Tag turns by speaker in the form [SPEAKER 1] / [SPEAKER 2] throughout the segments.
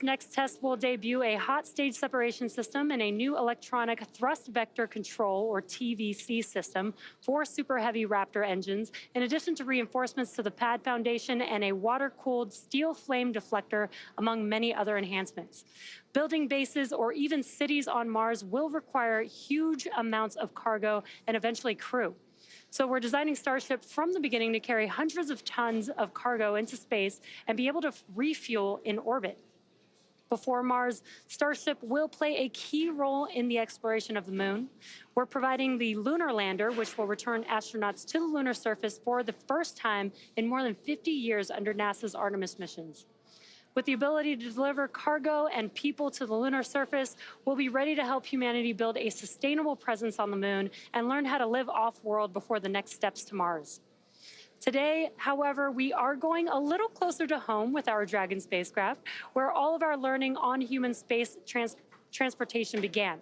[SPEAKER 1] next test will debut a hot stage separation system and a new electronic thrust vector control, or TVC system, for Super Heavy Raptor engines, in addition to reinforcements to the pad foundation and a water-cooled steel flame deflector, among many other enhancements. Building bases or even cities on Mars will require huge amounts of cargo and eventually crew. So we're designing Starship from the beginning to carry hundreds of tons of cargo into space and be able to refuel in orbit. Before Mars, Starship will play a key role in the exploration of the moon. We're providing the lunar lander, which will return astronauts to the lunar surface for the first time in more than 50 years under NASA's Artemis missions. With the ability to deliver cargo and people to the lunar surface, we'll be ready to help humanity build a sustainable presence on the moon and learn how to live off-world before the next steps to Mars. Today, however, we are going a little closer to home with our Dragon spacecraft, where all of our learning on human space transportation began.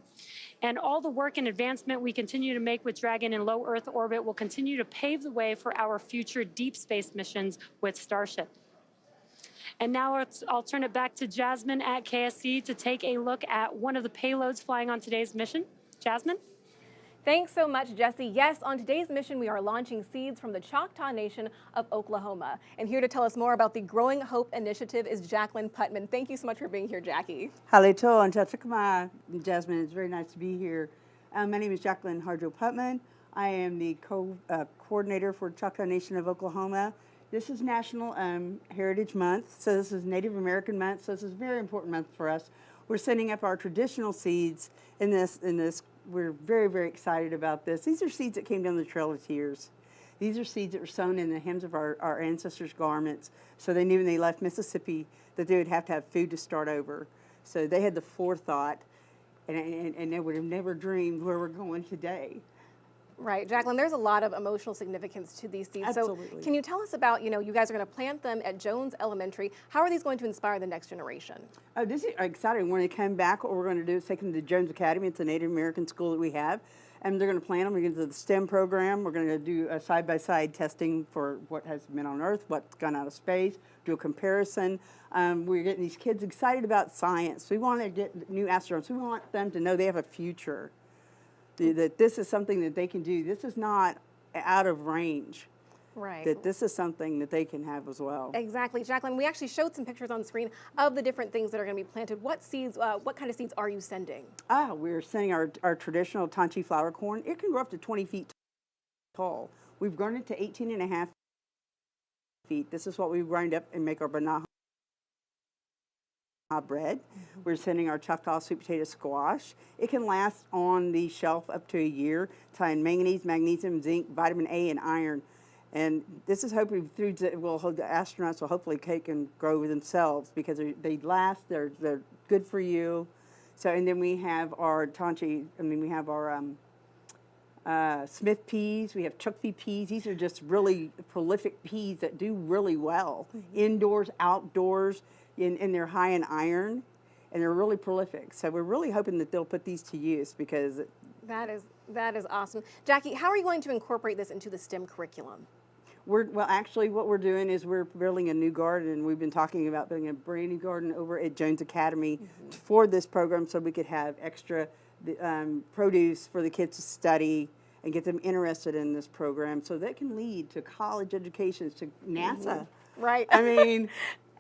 [SPEAKER 1] And all the work and advancement we continue to make with Dragon in low Earth orbit will continue to pave the way for our future deep space missions with Starship. And now I'll turn it back to Jasmine at KSC to take a look at one of the payloads flying on today's mission. Jasmine?
[SPEAKER 2] Thanks so much, Jesse. Yes, on today's mission, we are launching seeds from the Choctaw Nation of Oklahoma. And here to tell us more about the Growing Hope Initiative is Jacqueline Putman. Thank you so much for being here, Jackie.
[SPEAKER 3] Halito and Tachikama, Jasmine. It's very nice to be here. My name is Jacqueline Harjo Putman. I am the coordinator for Choctaw Nation of Oklahoma. This is National Heritage Month, so this is Native American Month, so this is a very important month for us. We're sending up our traditional seeds in this. We're very, very excited about this. These are seeds that came down the Trail of Tears. These are seeds that were sown in the hems of our ancestors' garments, so they knew when they left Mississippi that they would have to have food to start over. So they had the forethought, and they would have never dreamed where we're going today.
[SPEAKER 2] Right, Jacqueline, there's a lot of emotional significance to these seeds.
[SPEAKER 3] Absolutely.
[SPEAKER 2] So can you tell us about, you guys are going to plant them at Jones Elementary. How are these going to inspire the next generation?
[SPEAKER 3] Oh, this is exciting. When they come back, what we're going to do is take them to Jones Academy. It's a Native American school that we have. And they're going to plant them. We're going to do the STEM program. We're going to do a side-by-side testing for what has been on Earth, what's gone out of space, do a comparison. We're getting these kids excited about science. We want to get new astronauts. We want them to know they have a future. That this is something that they can do. This is not out of range.
[SPEAKER 2] Right.
[SPEAKER 3] That this is something that they can have as well.
[SPEAKER 2] Exactly. Jacqueline, we actually showed some pictures on screen of the different things that are going to be planted. What seeds, what kind of seeds are you sending?
[SPEAKER 3] We're sending our traditional Tanchi flower corn. It can grow up to 20 feet tall. We've grown it to 18.5 feet. This is what we grind up and make our banana bread. Mm-hmm. We're sending our Choctaw sweet potato squash. It can last on the shelf up to a year. It's high in manganese, magnesium, zinc, vitamin A, and iron. And this is hoping the astronauts will hopefully take and grow themselves because they last. They're good for you. So, and then we have our Tanchi. We have our Smith peas. We have Chukfi peas. These are just really prolific peas that do really well, indoors, outdoors. And they're high in iron, and they're really prolific. So we're really hoping that they'll put these to use because
[SPEAKER 2] that is awesome. Jackie, how are you going to incorporate this into the STEM curriculum?
[SPEAKER 3] Well, actually, what we're doing is we're building a new garden. We've been talking about building a brand new garden over at Jones Academy for this program, so we could have extra produce for the kids to study and get them interested in this program, so that can lead to college educations, to NASA.
[SPEAKER 2] Right.
[SPEAKER 3] I mean.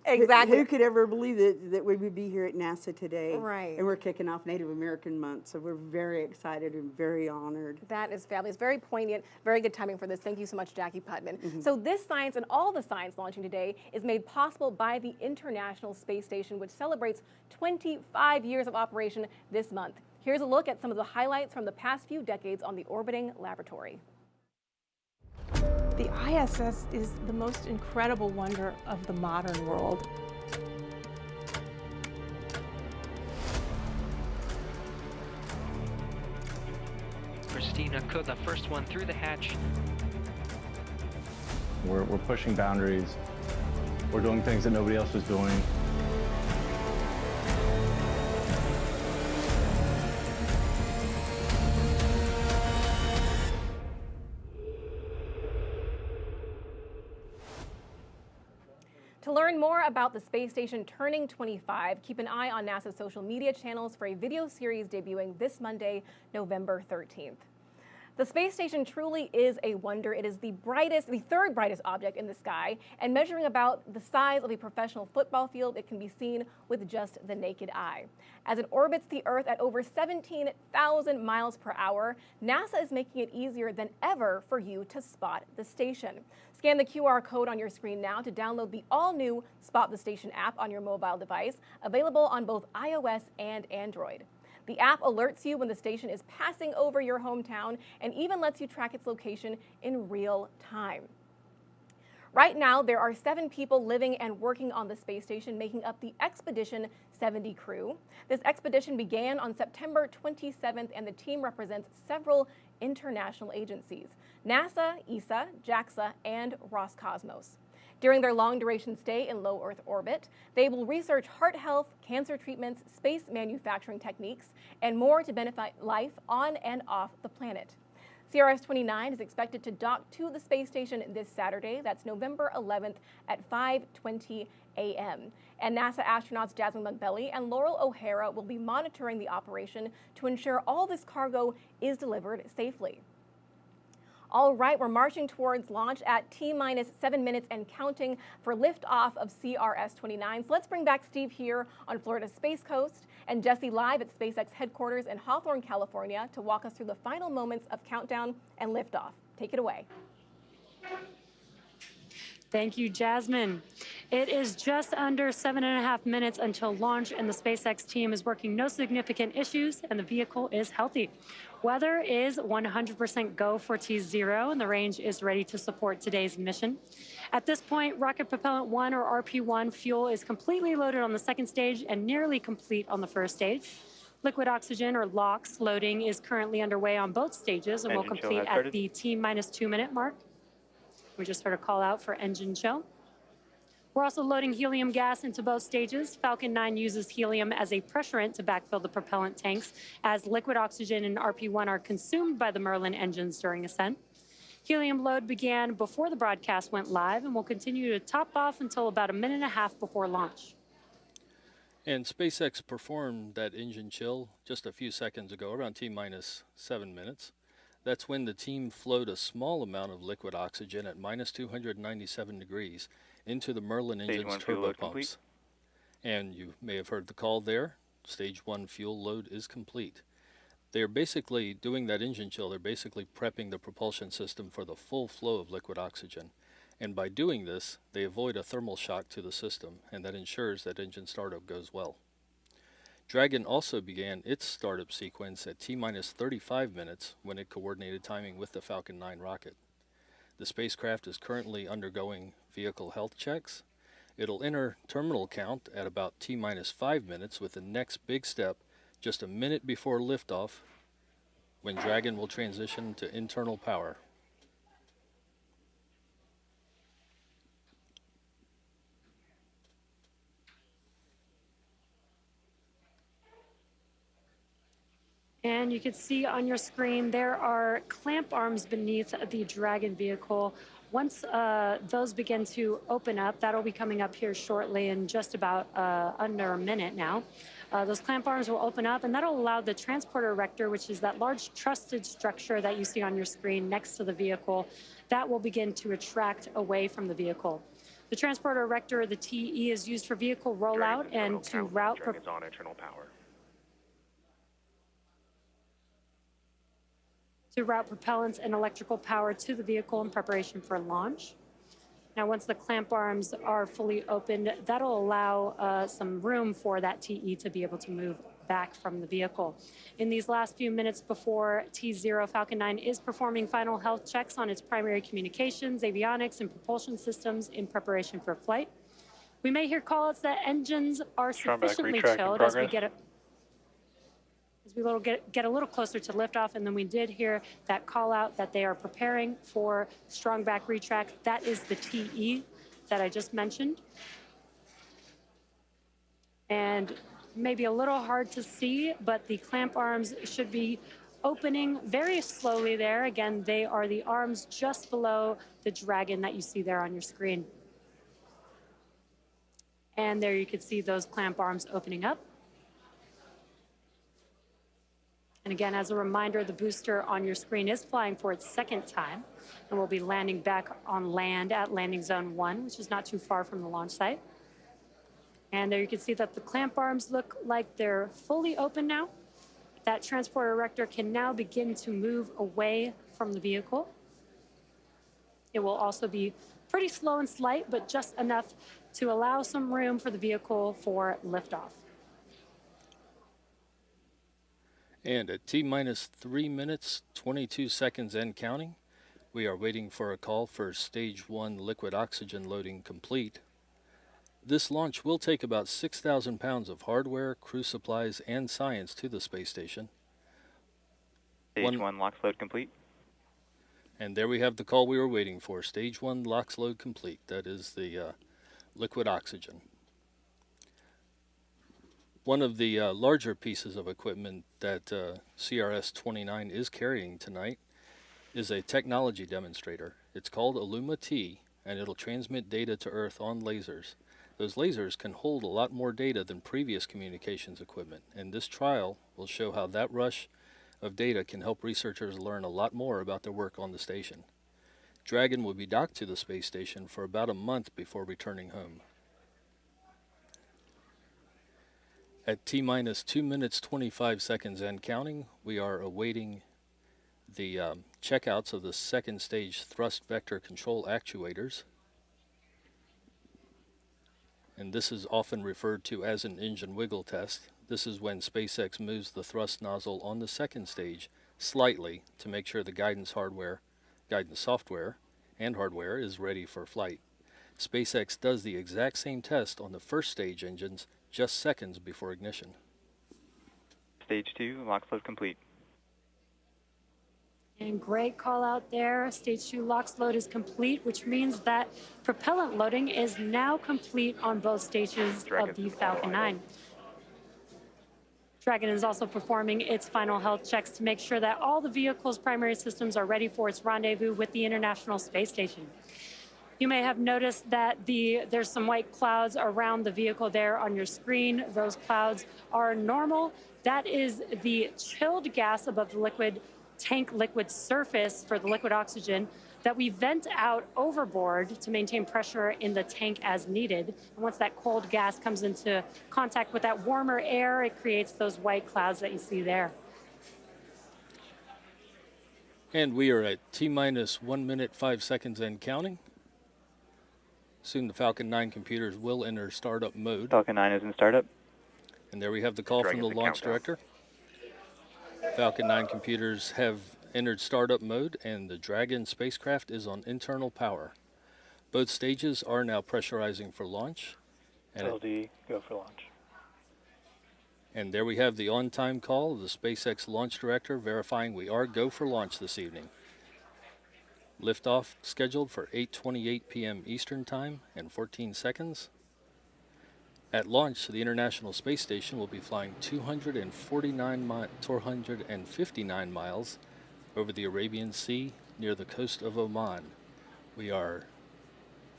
[SPEAKER 2] Exactly.
[SPEAKER 3] Who could ever believe that we would be here at NASA today?
[SPEAKER 2] Right.
[SPEAKER 3] And we're kicking off Native American Month, so we're very excited and very honored.
[SPEAKER 2] That is fabulous. Very poignant. Very good timing for this. Thank you so much, Jackie Putman. So this science and all the science launching today is made possible by the International Space Station, which celebrates 25 years of operation this month. Here's a look at some of the highlights from the past few decades on the orbiting laboratory.
[SPEAKER 4] The ISS is the most incredible wonder of the modern world.
[SPEAKER 5] Christina Cook, the first one through the hatch.
[SPEAKER 6] We're pushing boundaries. We're doing things that nobody else was doing.
[SPEAKER 2] To learn learn more about the space station turning 25, keep an eye on NASA's social media channels for a video series debuting this Monday, November 13th. The space station truly is a wonder. It is the third brightest object in the sky, and measuring about the size of a professional football field, it can be seen with just the naked eye. As it orbits the Earth at over 17,000 miles per hour, NASA is making it easier than ever for you to spot the station. Scan the QR code on your screen now to download the all-new Spot the Station app on your mobile device, available on both iOS and Android. The app alerts you when the station is passing over your hometown and even lets you track its location in real time. Right now, there are 7 people living and working on the space station, making up the Expedition 70 crew. This expedition began on September 27th, and the team represents several international agencies: NASA, ESA, JAXA, and Roscosmos. During their long-duration stay in low Earth orbit, they will research heart health, cancer treatments, space manufacturing techniques, and more to benefit life on and off the planet. CRS-29 is expected to dock to the space station this Saturday. That's November 11th at 5:20 a.m. And NASA astronauts Jasmine Montbelly and Laurel O'Hara will be monitoring the operation to ensure all this cargo is delivered safely. All right, we're marching towards launch at T-minus 7 minutes and counting for liftoff of CRS-29. So let's bring back Steve here on Florida's Space Coast and Jesse live at SpaceX headquarters in Hawthorne, California, to walk us through the final moments of countdown and liftoff. Take it away.
[SPEAKER 1] Thank you, Jasmine. It is just under 7.5 minutes until launch, and the SpaceX team is working no significant issues, and the vehicle is healthy. Weather is 100% go for T0, and the range is ready to support today's mission. At this point, Rocket Propellant 1, or RP1, fuel is completely loaded on the second stage and nearly complete on the first stage. Liquid oxygen, or LOX, loading is currently underway on both stages and will complete at the T-minus 2 minute mark. We just heard a call out for engine chill. We're also loading helium gas into both stages. Falcon 9 uses helium as a pressurant to backfill the propellant tanks, as liquid oxygen and RP1 are consumed by the Merlin engines during ascent. Helium load began before the broadcast went live and will continue to top off until about 1.5 minutes before launch.
[SPEAKER 7] And SpaceX performed that engine chill just a few seconds ago, around T-minus 7 minutes. That's when the team flowed a small amount of liquid oxygen at minus 297 degrees into the Merlin engine's turbopumps. And you may have heard the call there. Stage 1 fuel load is complete. They're basically doing that engine chill. They're basically prepping the propulsion system for the full flow of liquid oxygen. And by doing this, they avoid a thermal shock to the system, and that ensures that engine startup goes well. Dragon also began its startup sequence at T-minus 35 minutes when it coordinated timing with the Falcon 9 rocket. The spacecraft is currently undergoing vehicle health checks. It'll enter terminal count at about T-minus 5 minutes, with the next big step just a minute before liftoff, when Dragon will transition to internal power.
[SPEAKER 1] And you can see on your screen there are clamp arms beneath the Dragon vehicle. Once those begin to open up, that'll be coming up here shortly in just about under a minute now. Those clamp arms will open up, and that'll allow the transporter erector, which is that large trusted structure that you see on your screen next to the vehicle, that will begin to retract away from the vehicle. The transporter erector, or the TE, is used for vehicle rollout and to route propellants and electrical power to the vehicle in preparation for launch. Now, once the clamp arms are fully opened, that'll allow some room for that TE to be able to move back from the vehicle. In these last few minutes before T0, Falcon 9 is performing final health checks on its primary communications, avionics, and propulsion systems in preparation for flight. We may hear callouts that engines are sufficiently chilled as we get a little closer to liftoff, and then we did hear that call out that they are preparing for strong back retract. That is the TE that I just mentioned. And maybe a little hard to see, but the clamp arms should be opening very slowly there. Again, they are the arms just below the Dragon that you see there on your screen. And there you can see those clamp arms opening up. And again, as a reminder, the booster on your screen is flying for its second time and will be landing back on land at landing zone 1, which is not too far from the launch site. And there you can see that the clamp arms look like they're fully open now. That transport erector can now begin to move away from the vehicle. It will also be pretty slow and slight, but just enough to allow some room for the vehicle for liftoff.
[SPEAKER 7] And at T-minus 3 minutes, 22 seconds and counting, we are waiting for a call for stage 1 liquid oxygen loading complete. This launch will take about 6,000 pounds of hardware, crew supplies, and science to the space station.
[SPEAKER 8] Stage 1 LOX load complete.
[SPEAKER 7] And there we have the call we were waiting for. Stage 1 LOX load complete. That is the liquid oxygen. One of the larger pieces of equipment that CRS-29 is carrying tonight is a technology demonstrator. It's called Illuma-T, and it'll transmit data to Earth on lasers. Those lasers can hold a lot more data than previous communications equipment, and this trial will show how that rush of data can help researchers learn a lot more about their work on the station. Dragon will be docked to the space station for about a month before returning home. At T-minus 2 minutes 25 seconds and counting, we are awaiting the checkouts of the second stage thrust vector control actuators. And this is often referred to as an engine wiggle test. This is when SpaceX moves the thrust nozzle on the second stage slightly to make sure the guidance software and hardware is ready for flight. SpaceX does the exact same test on the first stage engines just seconds before ignition.
[SPEAKER 8] Stage 2 LOX load complete.
[SPEAKER 1] And great call out there. Stage 2 LOX load is complete, which means that propellant loading is now complete on both stages of the Falcon 9. Dragon is also performing its final health checks to make sure that all the vehicle's primary systems are ready for its rendezvous with the International Space Station. You may have noticed that there's some white clouds around the vehicle there on your screen. Those clouds are normal. That is the chilled gas above the tank liquid surface for the liquid oxygen that we vent out overboard to maintain pressure in the tank as needed. And once that cold gas comes into contact with that warmer air, it creates those white clouds that you see there.
[SPEAKER 7] And we are at T-minus 1 minute 5 seconds and counting. Soon the Falcon 9 computers will enter startup mode.
[SPEAKER 8] Falcon 9 is in startup.
[SPEAKER 7] And there we have the call from the launch director. Falcon 9 computers have entered startup mode, and the Dragon spacecraft is on internal power. Both stages are now pressurizing for launch. And
[SPEAKER 9] LD, go for launch.
[SPEAKER 7] And there we have the on-time call of the SpaceX launch director verifying we are go for launch this evening. Liftoff scheduled for 8:28 p.m. Eastern Time and 14 seconds. At launch, the International Space Station will be flying 259 miles over the Arabian Sea near the coast of Oman. We are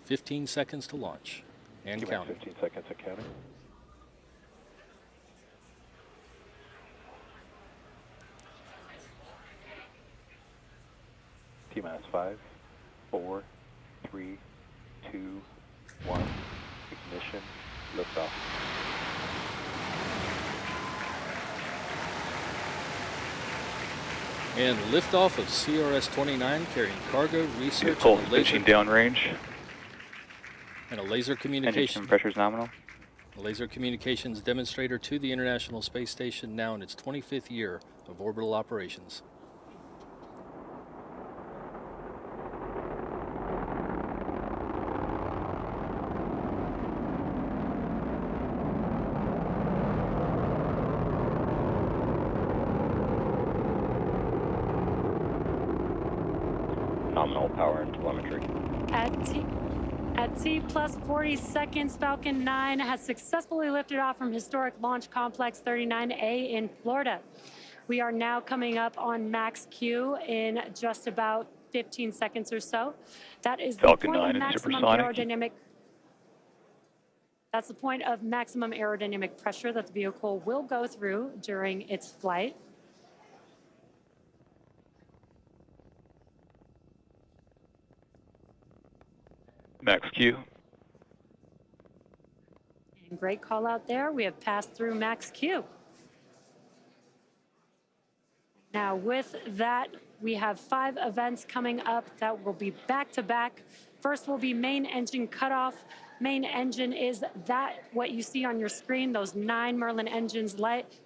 [SPEAKER 7] 15 seconds to launch and counting.
[SPEAKER 9] 15 seconds and counting. T-minus 5, 4, 3, 2, 1, ignition, liftoff.
[SPEAKER 7] And liftoff of CRS-29 carrying cargo, research,
[SPEAKER 8] Pulse pitching downrange.
[SPEAKER 7] And a laser
[SPEAKER 8] Engine
[SPEAKER 7] communication.
[SPEAKER 8] pressure is nominal.
[SPEAKER 7] A laser communications demonstrator to the International Space Station now in its 25th year of orbital operations.
[SPEAKER 9] Nominal power and telemetry.
[SPEAKER 1] At T plus 40 seconds, Falcon 9 has successfully lifted off from historic Launch Complex 39A in Florida. We are now coming up on max Q in just about 15 seconds or so. That is
[SPEAKER 8] Falcon
[SPEAKER 1] the point
[SPEAKER 8] 9
[SPEAKER 1] of
[SPEAKER 8] is
[SPEAKER 1] maximum
[SPEAKER 8] supersonic.
[SPEAKER 1] aerodynamic. That's the point of maximum aerodynamic pressure that the vehicle will go through during its flight.
[SPEAKER 8] Max Q.
[SPEAKER 1] And great call out there. We have passed through max Q. Now with that, we have 5 events coming up that will be back to back. First will be main engine cutoff. Main engine is that what you see on your screen. Those 9 Merlin engines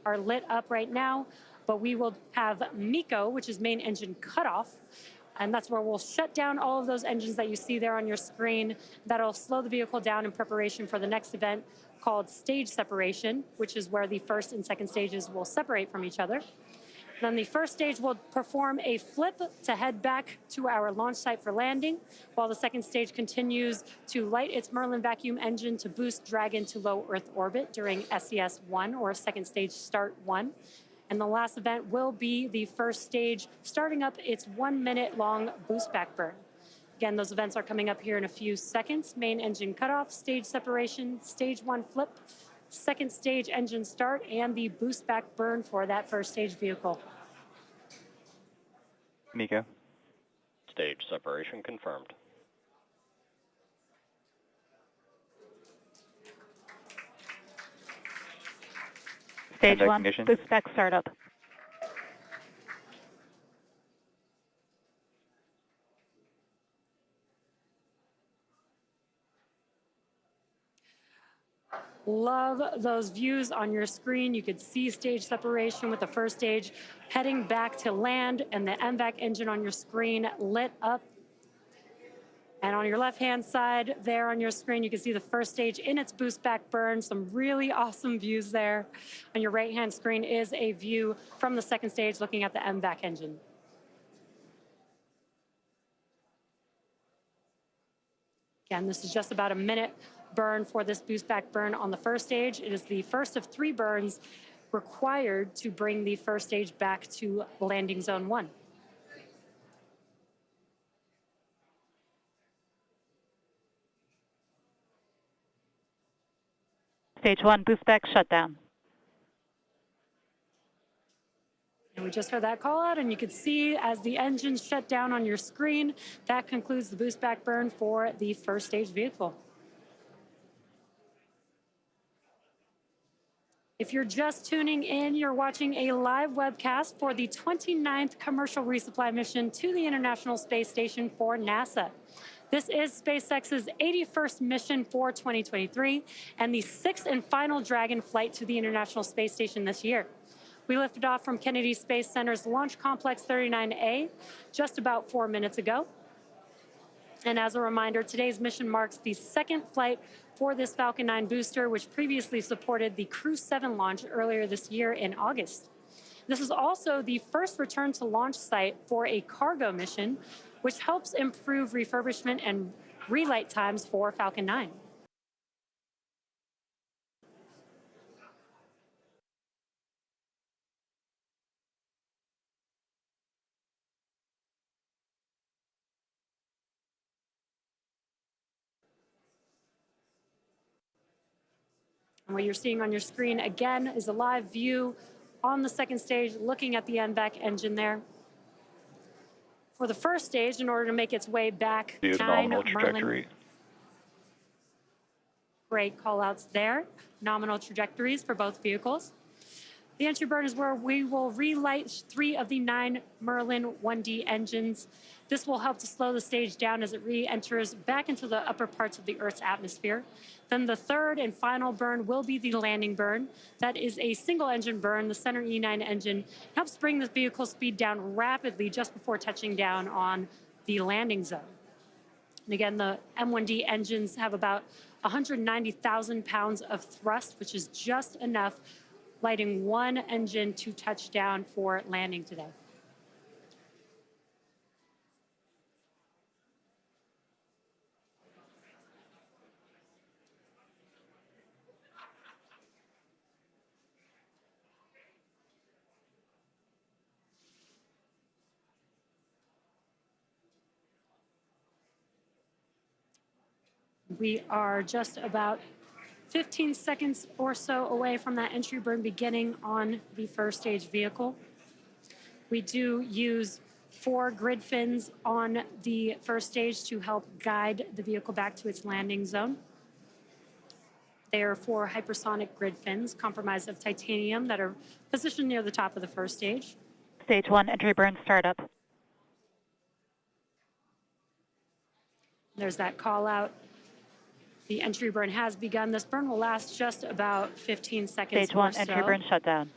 [SPEAKER 1] are lit up right now, but we will have MECO, which is main engine cutoff. And that's where we'll shut down all of those engines that you see there on your screen. That'll slow the vehicle down in preparation for the next event called stage separation, which is where the first and second stages will separate from each other. Then the first stage will perform a flip to head back to our launch site for landing, while the second stage continues to light its Merlin vacuum engine to boost Dragon to low Earth orbit during SES-1, or second stage start 1. And the last event will be the first stage, starting up its 1-minute long boost back burn. Again, those events are coming up here in a few seconds. Main engine cutoff, stage separation, stage 1 flip, second stage engine start, and the boost back burn for that first stage vehicle.
[SPEAKER 8] MECO.
[SPEAKER 9] Stage separation confirmed.
[SPEAKER 10] Stage 1, boost back startup.
[SPEAKER 1] Love those views on your screen. You could see stage separation with the first stage heading back to land, and the MVAC engine on your screen lit up. And on your left-hand side there on your screen, you can see the first stage in its boost back burn. Some really awesome views there. On your right-hand screen is a view from the second stage looking at the MVAC engine. Again, this is just about a minute burn for this boost back burn on the first stage. It is the first of 3 burns required to bring the first stage back to landing zone 1.
[SPEAKER 10] Stage 1, boost back shutdown.
[SPEAKER 1] And we just heard that call out, and you can see as the engines shut down on your screen, that concludes the boost back burn for the first stage vehicle. If you're just tuning in, you're watching a live webcast for the 29th commercial resupply mission to the International Space Station for NASA. This is SpaceX's 81st mission for 2023 and the 6th and final Dragon flight to the International Space Station this year. We lifted off from Kennedy Space Center's Launch Complex 39A just about 4 minutes ago. And as a reminder, today's mission marks the 2nd flight for this Falcon 9 booster, which previously supported the Crew 7 launch earlier this year in August. This is also the first return to launch site for a cargo mission, which helps improve refurbishment and relight times for Falcon 9. And what you're seeing on your screen, again, is a live view on the second stage, looking at the MVAC engine there. For the first stage, in order to make its way back,
[SPEAKER 8] Use
[SPEAKER 1] 9
[SPEAKER 8] nominal trajectory.
[SPEAKER 1] Merlin. Great call-outs there. Nominal trajectories for both vehicles. The entry burn is where we will relight 3 of the 9 Merlin 1D engines. This will help to slow the stage down as it re-enters back into the upper parts of the Earth's atmosphere. Then the third and final burn will be the landing burn. That is a single engine burn. The center E9 engine helps bring the vehicle speed down rapidly just before touching down on the landing zone. And again, the M1D engines have about 190,000 pounds of thrust, which is just enough lighting 1 engine to touch down for landing today. We are just about 15 seconds or so away from that entry burn beginning on the first stage vehicle. We do use 4 grid fins on the first stage to help guide the vehicle back to its landing zone. They are 4 hypersonic grid fins comprised of titanium that are positioned near the top of the first stage.
[SPEAKER 10] Stage 1, entry burn startup.
[SPEAKER 1] There's that call out. The entry burn has begun. This burn will last just about 15 seconds
[SPEAKER 10] Stage 1,
[SPEAKER 1] or so.
[SPEAKER 10] entry burn shutdown.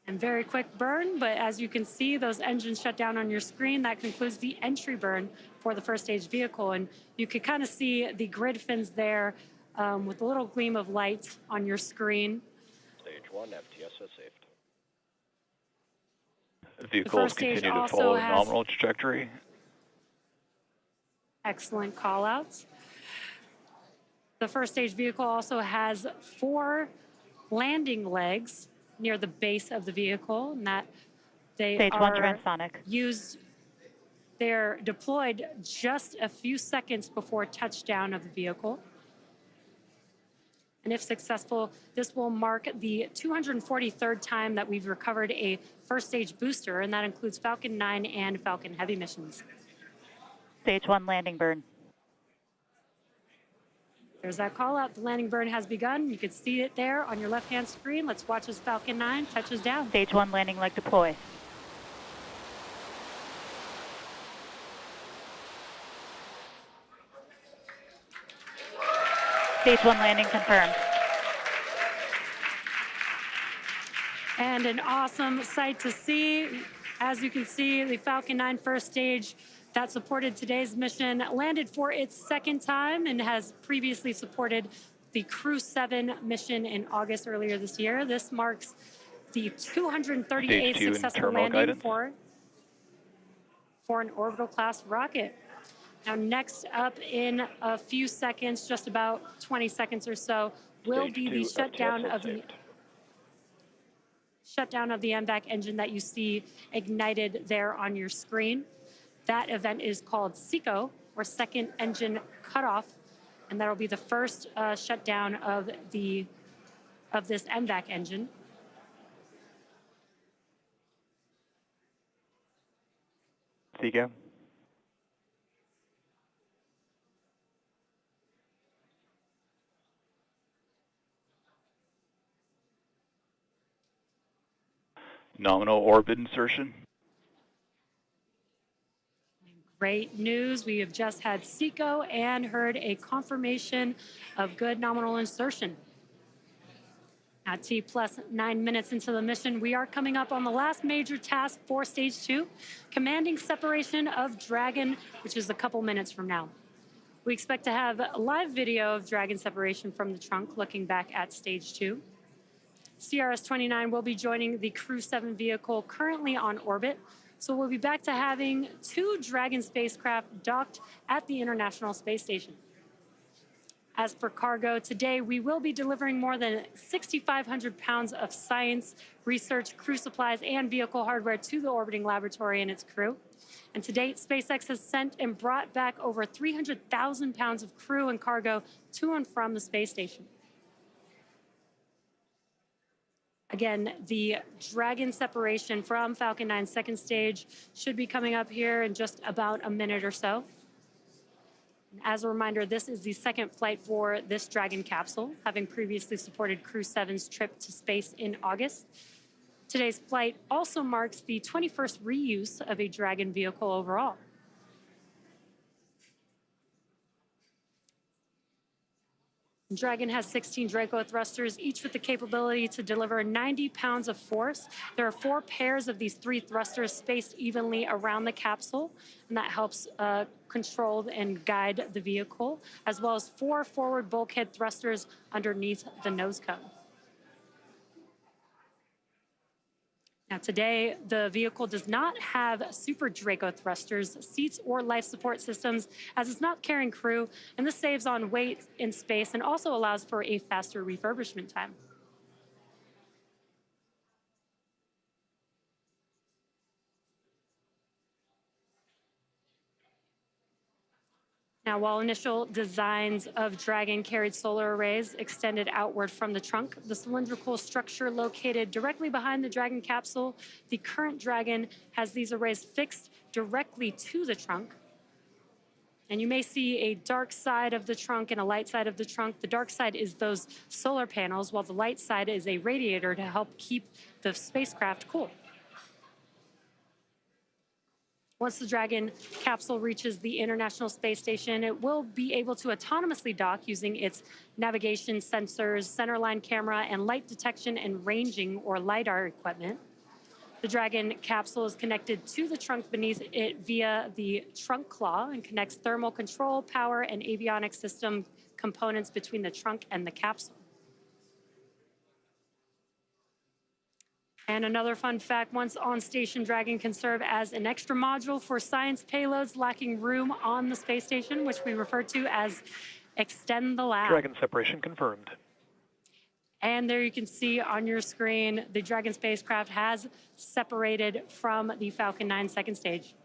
[SPEAKER 1] And very quick burn, but as you can see, those engines shut down on your screen. That concludes the entry burn for the first stage vehicle. And you can kind of see the grid fins there with a little gleam of light on your screen.
[SPEAKER 9] Stage 1, FTS is saved.
[SPEAKER 8] Vehicles continue to follow a nominal trajectory.
[SPEAKER 1] Excellent call outs. The first stage vehicle also has 4 landing legs near the base of the vehicle, and that they
[SPEAKER 10] Stage 1 transonic.
[SPEAKER 1] They're deployed just a few seconds before touchdown of the vehicle. And if successful, this will mark the 243rd time that we've recovered a first stage booster, and that includes Falcon 9 and Falcon Heavy missions.
[SPEAKER 10] Stage 1 landing burn.
[SPEAKER 1] There's that call out. The landing burn has begun. You can see it there on your left-hand screen. Let's watch as Falcon 9 touches down.
[SPEAKER 10] Stage 1 landing leg deploy. Stage 1 landing confirmed.
[SPEAKER 1] And an awesome sight to see. As you can see, the Falcon 9 first stage that supported today's mission landed for its 2nd time and has previously supported the Crew 7 mission in August earlier this year. This marks the 238th successful landing for an orbital class rocket. Now, next up in a few seconds, just about 20 seconds or so, will be the shutdown of the MVAC engine that you see ignited there on your screen. That event is called SECO, or Second Engine Cutoff, and that'll be the first shutdown of this MVAC engine.
[SPEAKER 8] SECO. Nominal orbit insertion.
[SPEAKER 1] Great news. We have just had SECO and heard a confirmation of good nominal insertion. At T plus 9 minutes into the mission, we are coming up on the last major task for Stage 2, commanding separation of Dragon, which is a couple minutes from now. We expect to have a live video of Dragon separation from the trunk looking back at Stage 2. CRS-29 will be joining the Crew 7 vehicle currently on orbit. So we'll be back to having 2 Dragon spacecraft docked at the International Space Station. As for cargo, today we will be delivering more than 6,500 pounds of science, research, crew supplies, and vehicle hardware to the orbiting laboratory and its crew. And to date, SpaceX has sent and brought back over 300,000 pounds of crew and cargo to and from the space station. Again, the Dragon separation from Falcon 9's 2nd stage should be coming up here in just about a minute or so. And as a reminder, this is the 2nd flight for this Dragon capsule, having previously supported Crew 7's trip to space in August. Today's flight also marks the 21st reuse of a Dragon vehicle overall. Dragon has 16 Draco thrusters, each with the capability to deliver 90 pounds of force. There are 4 pairs of these 3 thrusters spaced evenly around the capsule, and that helps control and guide the vehicle, as well as 4 forward bulkhead thrusters underneath the nose cone. Now, today, the vehicle does not have super Draco thrusters, seats, or life support systems, as it's not carrying crew, and this saves on weight in space and also allows for a faster refurbishment time. Now, while initial designs of Dragon carried solar arrays extended outward from the trunk, the cylindrical structure located directly behind the Dragon capsule, the current Dragon has these arrays fixed directly to the trunk. And you may see a dark side of the trunk and a light side of the trunk. The dark side is those solar panels, while the light side is a radiator to help keep the spacecraft cool. Once the Dragon capsule reaches the International Space Station, it will be able to autonomously dock using its navigation sensors, centerline camera, and light detection and ranging or LiDAR equipment. The Dragon capsule is connected to the trunk beneath it via the trunk claw and connects thermal control, power, and avionics system components between the trunk and the capsule. And another fun fact, once on station, Dragon can serve as an extra module for science payloads lacking room on the space station, which we refer to as Extend the Lab.
[SPEAKER 11] Dragon separation confirmed.
[SPEAKER 1] And there you can see on your screen, the Dragon spacecraft has separated from the Falcon 9 second stage.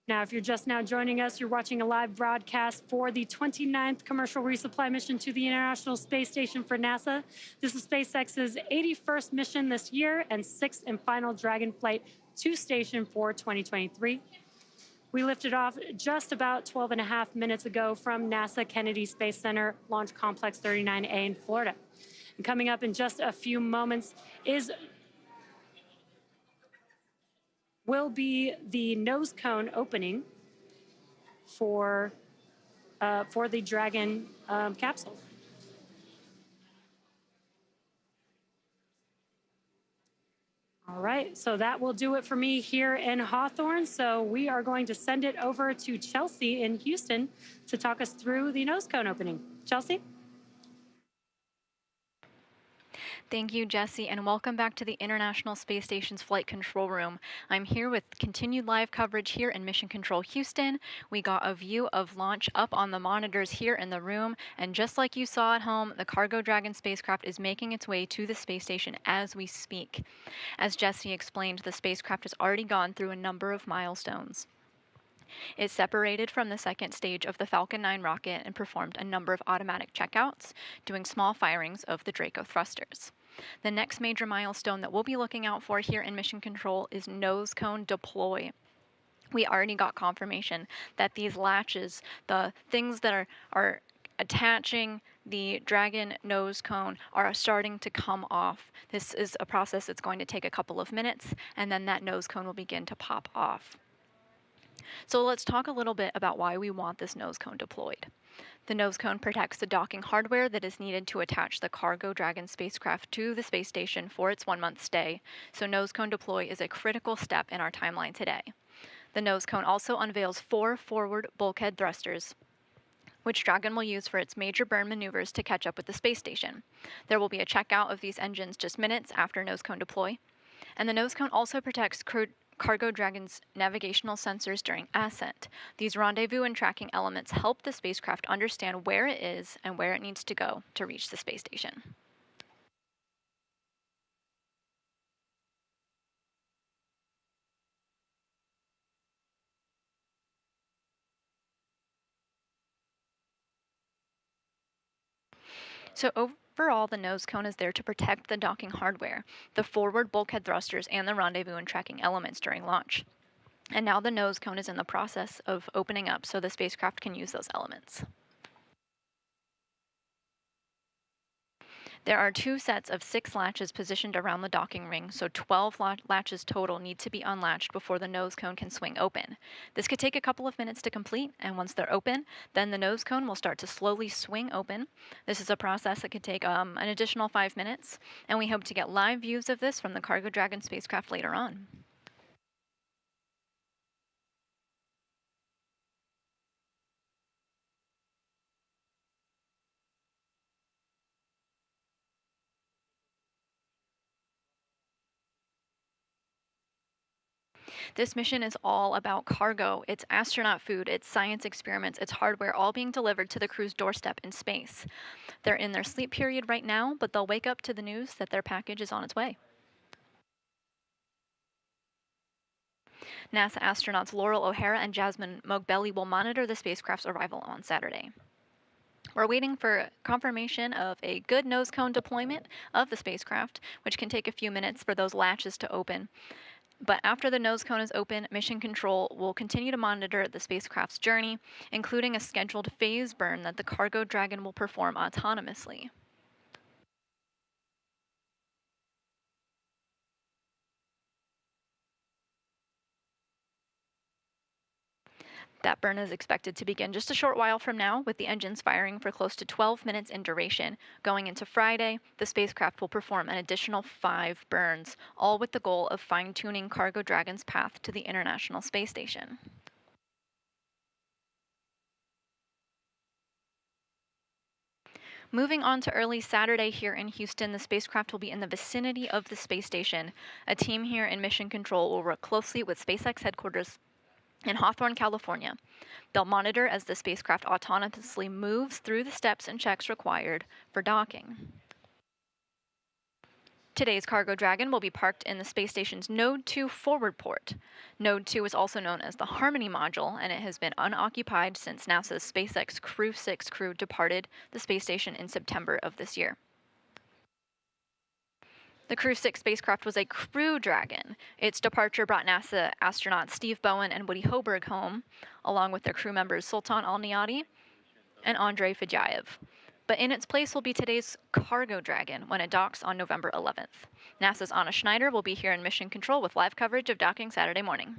[SPEAKER 1] Now, if you're just now joining us, you're watching a live broadcast for the 29th commercial resupply mission to the International Space Station for NASA. This is SpaceX's 81st mission this year and 6th and final Dragon flight to station for 2023. We lifted off just about 12.5 minutes ago from NASA Kennedy Space Center Launch Complex 39A in Florida. And coming up in just a few moments will be the nose cone opening for the Dragon capsule. All right, so that will do it for me here in Hawthorne. So we are going to send it over to Chelsea in Houston to talk us through the nose cone opening. Chelsea?
[SPEAKER 12] Thank you, Jesse, and welcome back to the International Space Station's Flight Control Room. I'm here with continued live coverage here in Mission Control Houston. We got a view of launch up on the monitors here in the room, and just like you saw at home, the Cargo Dragon spacecraft is making its way to the space station as we speak. As Jesse explained, the spacecraft has already gone through a number of milestones. It separated from the second stage of the Falcon 9 rocket and performed a number of automatic checkouts, doing small firings of the Draco thrusters. The next major milestone that we'll be looking out for here in Mission Control is nose cone deploy. We already got confirmation that these latches, the things that are attaching the Dragon nose cone, are starting to come off. This is a process that's going to take a couple of minutes, and then that nose cone will begin to pop off. So let's talk a little bit about why we want this nose cone deployed. The nose cone protects the docking hardware that is needed to attach the Cargo Dragon spacecraft to the space station for its 1-month stay, so nose cone deploy is a critical step in our timeline today. The nose cone also unveils 4 forward bulkhead thrusters, which Dragon will use for its major burn maneuvers to catch up with the space station. There will be a checkout of these engines just minutes after nose cone deploy, and the nose cone also protects Cargo Dragon's navigational sensors during ascent. These rendezvous and tracking elements help the spacecraft understand where it is and where it needs to go to reach the space station. So overall, the nose cone is there to protect the docking hardware, the forward bulkhead thrusters, and the rendezvous and tracking elements during launch. And now the nose cone is in the process of opening up so the spacecraft can use those elements. There are 2 sets of 6 latches positioned around the docking ring, so 12 latches total need to be unlatched before the nose cone can swing open. This could take a couple of minutes to complete, and once they're open, then the nose cone will start to slowly swing open. This is a process that could take an additional 5 minutes, and we hope to get live views of this from the Cargo Dragon spacecraft later on. This mission is all about cargo. It's astronaut food, it's science experiments, it's hardware, all being delivered to the crew's doorstep in space. They're in their sleep period right now, but they'll wake up to the news that their package is on its way. NASA astronauts Laurel O'Hara and Jasmine Mogbelli will monitor the spacecraft's arrival on Saturday. We're waiting for confirmation of a good nose cone deployment of the spacecraft, which can take a few minutes for those latches to open. But after the nose cone is open, Mission Control will continue to monitor the spacecraft's journey, including a scheduled phase burn that the Cargo Dragon will perform autonomously. That burn is expected to begin just a short while from now, with the engines firing for close to 12 minutes in duration. Going into Friday, the spacecraft will perform an additional 5 burns, all with the goal of fine-tuning Cargo Dragon's path to the International Space Station. Moving on to early Saturday here in Houston, the spacecraft will be in the vicinity of the space station. A team here in Mission Control will work closely with SpaceX headquarters in Hawthorne, California. They'll monitor as the spacecraft autonomously moves through the steps and checks required for docking. Today's Cargo Dragon will be parked in the space station's Node 2 forward port. Node 2 is also known as the Harmony module, and it has been unoccupied since NASA's SpaceX Crew 6 crew departed the space station in September of this year. The Crew 6 spacecraft was a Crew Dragon. Its departure brought NASA astronauts Steve Bowen and Woody Hoburg home, along with their crew members Sultan Al-Niyadi and Andrei Fadjayev. But in its place will be today's Cargo Dragon when it docks on November 11th. NASA's Anna Schneider will be here in Mission Control with live coverage of docking Saturday morning.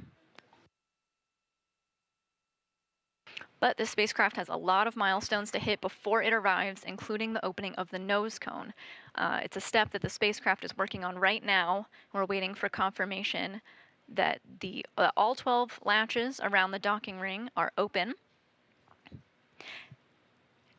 [SPEAKER 12] But this spacecraft has a lot of milestones to hit before it arrives, including the opening of the nose cone. It's a step that the spacecraft is working on right now. We're waiting for confirmation that all 12 latches around the docking ring are open.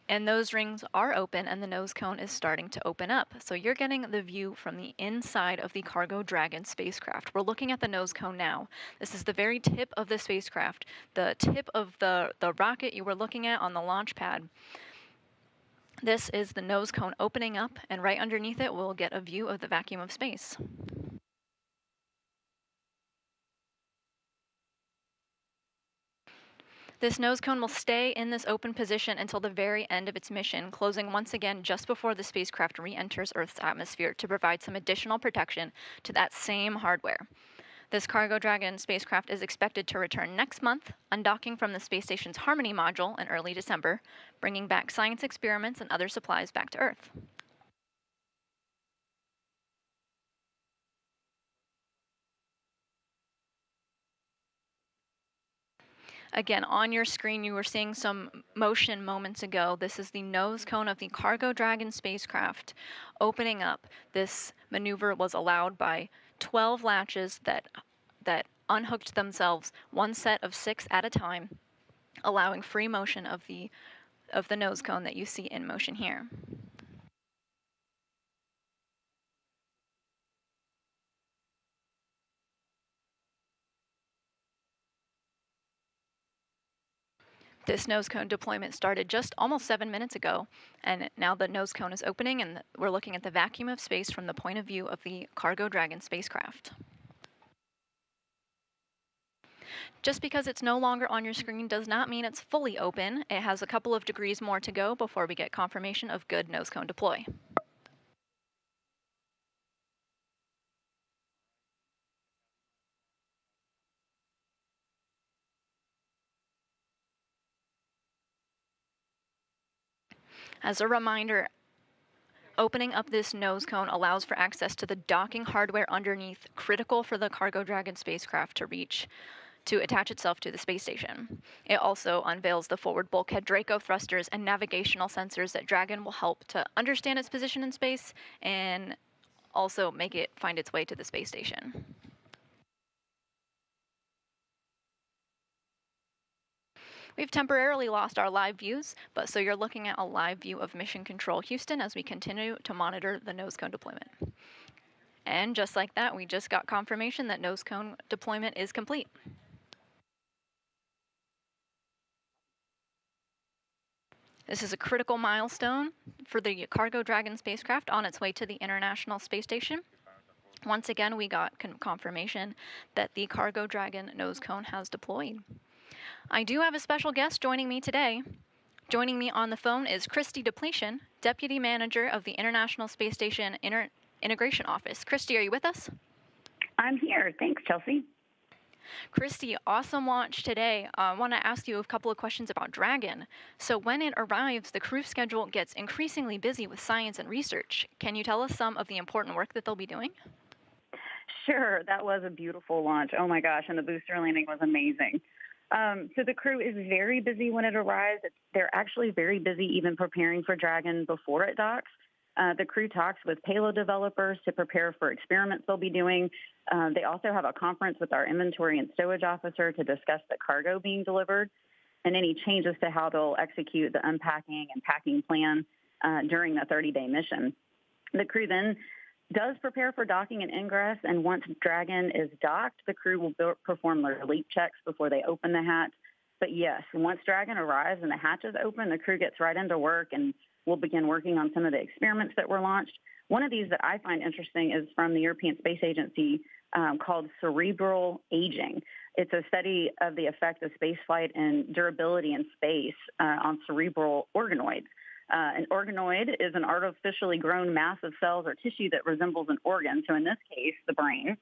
[SPEAKER 12] And those rings are open and the nose cone is starting to open up. So you're getting the view from the inside of the Cargo Dragon spacecraft. We're looking at the nose cone now. This is the very tip of the spacecraft, the tip of the rocket you were looking at on the launch pad. This is the nose cone opening up, and right underneath it we'll get a view of the vacuum of space. This nose cone will stay in this open position until the very end of its mission, closing once again just before the spacecraft re-enters Earth's atmosphere to provide some additional protection to that same hardware. This Cargo Dragon spacecraft is expected to return next month, undocking from the space station's Harmony module in early December, bringing back science experiments and other supplies back to Earth. Again, on your screen, you were seeing some motion moments ago. This is the nose cone of the Cargo Dragon spacecraft opening up. This maneuver was allowed by 12 latches that unhooked themselves, one set of 6 at a time, allowing free motion of the nose cone that you see in motion here. This nose cone deployment started just almost 7 minutes ago, and now the nose cone is opening and we're looking at the vacuum of space from the point of view of the Cargo Dragon spacecraft. Just because it's no longer on your screen does not mean it's fully open. It has a couple of degrees more to go before we get confirmation of good nose cone deploy. As a reminder, opening up this nose cone allows for access to the docking hardware underneath, critical for the Cargo Dragon spacecraft to attach itself to the space station. It also unveils the forward bulkhead Draco thrusters and navigational sensors that Dragon will help to understand its position in space and also make it find its way to the space station. We've temporarily lost our live views, but so you're looking at a live view of Mission Control Houston as we continue to monitor the nose cone deployment. And just like that, we just got confirmation that nose cone deployment is complete. This is a critical milestone for the Cargo Dragon spacecraft on its way to the International Space Station. Once again, we got confirmation that the Cargo Dragon nose cone has deployed. I do have a special guest joining me today. Joining me on the phone is Christy Depletion, Deputy Manager of the International Space Station Integration Office. Christy, are you with us?
[SPEAKER 11] I'm here. Thanks, Chelsea.
[SPEAKER 12] Christy, awesome launch today. I want to ask you a couple of questions about Dragon. So when it arrives, the crew schedule gets increasingly busy with science and research. Can you tell us some of the important work that they'll be doing?
[SPEAKER 11] Sure. That was a beautiful launch. Oh my gosh. And the booster landing was amazing. So the crew is very busy when it arrives. They're actually very busy even preparing for Dragon before it docks. The crew talks with payload developers to prepare for experiments they'll be doing. They also have a conference with our inventory and stowage officer to discuss the cargo being delivered and any changes to how they'll execute the unpacking and packing plan during the 30-day mission. The crew then does prepare for docking and ingress, and once Dragon is docked, the crew will perform their leak checks before they open the hatch. But yes, once Dragon arrives and the hatch is open, the crew gets right into work and we'll begin working on some of the experiments that were launched. One of these that I find interesting is from the European Space Agency called cerebral aging. It's a study of the effect of spaceflight and durability in space on cerebral organoids. An organoid is an artificially grown mass of cells or tissue that resembles an organ, so in this case, the brain.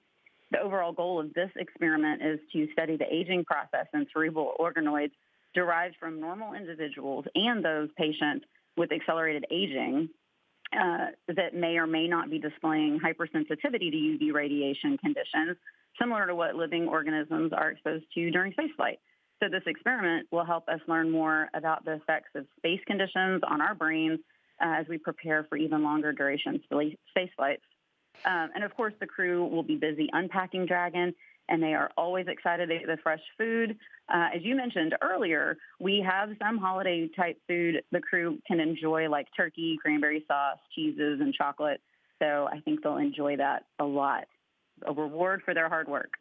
[SPEAKER 11] The overall goal of this experiment is to study the aging process in cerebral organoids derived from normal individuals and those patients with accelerated aging that may or may not be displaying hypersensitivity to UV radiation conditions, similar to what living organisms are exposed to during spaceflight. So this experiment will help us learn more about the effects of space conditions on our brains as we prepare for even longer duration space flights. And of course, the crew will be busy unpacking Dragon, and they are always excited to get the fresh food. As you mentioned earlier, we have some holiday-type food the crew can enjoy, like turkey, cranberry sauce, cheeses, and chocolate. So I think they'll enjoy that a lot. A reward for their hard work.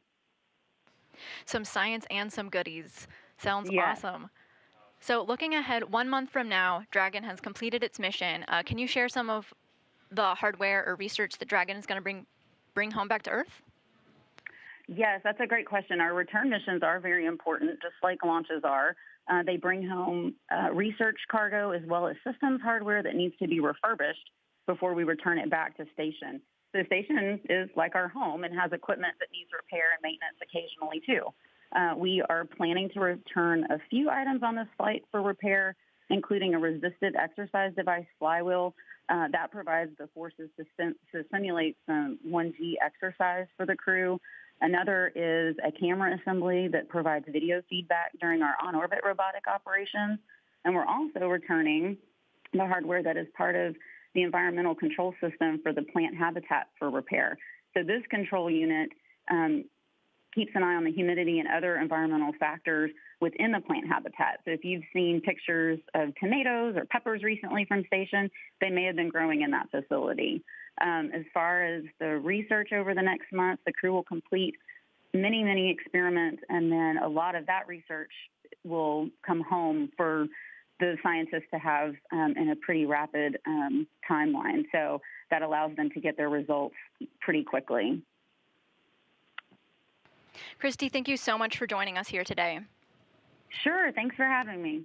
[SPEAKER 12] Some science and some goodies. Sounds
[SPEAKER 11] Yes.
[SPEAKER 12] awesome. So looking ahead, 1 month from now, Dragon has completed its mission. Can you share some of the hardware or research that Dragon is going to bring home back to Earth?
[SPEAKER 11] Yes, that's a great question. Our return missions are very important, just like launches are. They bring home research cargo as well as systems hardware that needs to be refurbished before we return it back to station. So the station is like our home and has equipment that needs repair and maintenance occasionally too. We are planning to return a few items on this flight for repair, including a resistive exercise device flywheel that provides the forces to simulate some 1G exercise for the crew. Another is a camera assembly that provides video feedback during our on-orbit robotic operations. And we're also returning the hardware that is part of the environmental control system for the plant habitat for repair. So this control unit keeps an eye on the humidity and other environmental factors within the plant habitat. So if you've seen pictures of tomatoes or peppers recently from station, they may have been growing in that facility. As far as the research over the next month, the crew will complete many, many experiments, and then a lot of that research will come home for the scientists to have in a pretty rapid timeline. So that allows them to get their results pretty quickly.
[SPEAKER 12] Christy, thank you so much for joining us here today.
[SPEAKER 11] Sure. Thanks for having me.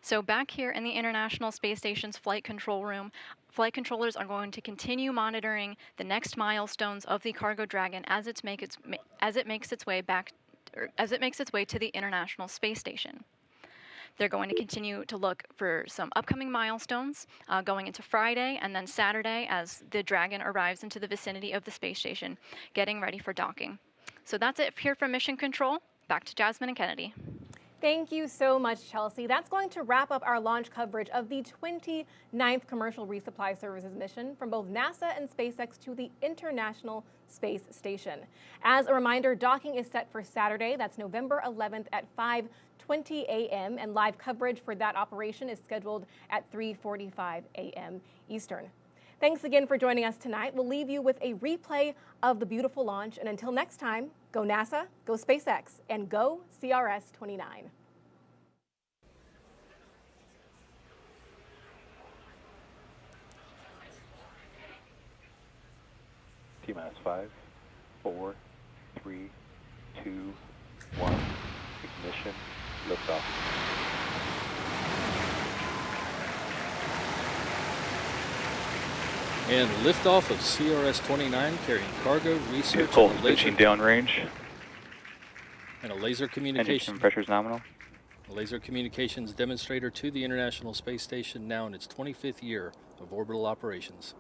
[SPEAKER 12] So back here in the International Space Station's flight control room, flight controllers are going to continue monitoring the next milestones of the Cargo Dragon as it makes its way to the International Space Station. They're going to continue to look for some upcoming milestones going into Friday and then Saturday as the Dragon arrives into the vicinity of the space station, getting ready for docking. So that's it here from Mission Control. Back to Jasmine and Kennedy.
[SPEAKER 2] Thank you so much, Chelsea. That's going to wrap up our launch coverage of the 29th Commercial Resupply Services mission from both NASA and SpaceX to the International Space Station. As a reminder, docking is set for Saturday. That's November 11th at 5:20 a.m. and live coverage for that operation is scheduled at 3:45 a.m. Eastern. Thanks again for joining us tonight. We'll leave you with a replay of the beautiful launch. And until next time, go NASA, go SpaceX, and go CRS-29.
[SPEAKER 8] 5, 4, 3, 2, 1. Ignition. Liftoff.
[SPEAKER 7] And liftoff of CRS-29 carrying cargo, research,
[SPEAKER 8] Vehicle
[SPEAKER 7] and a laser
[SPEAKER 8] pitching downrange.
[SPEAKER 7] And a laser communication.
[SPEAKER 8] Engine pressure is nominal.
[SPEAKER 7] A laser communications demonstrator to the International Space Station now in its 25th year of orbital operations.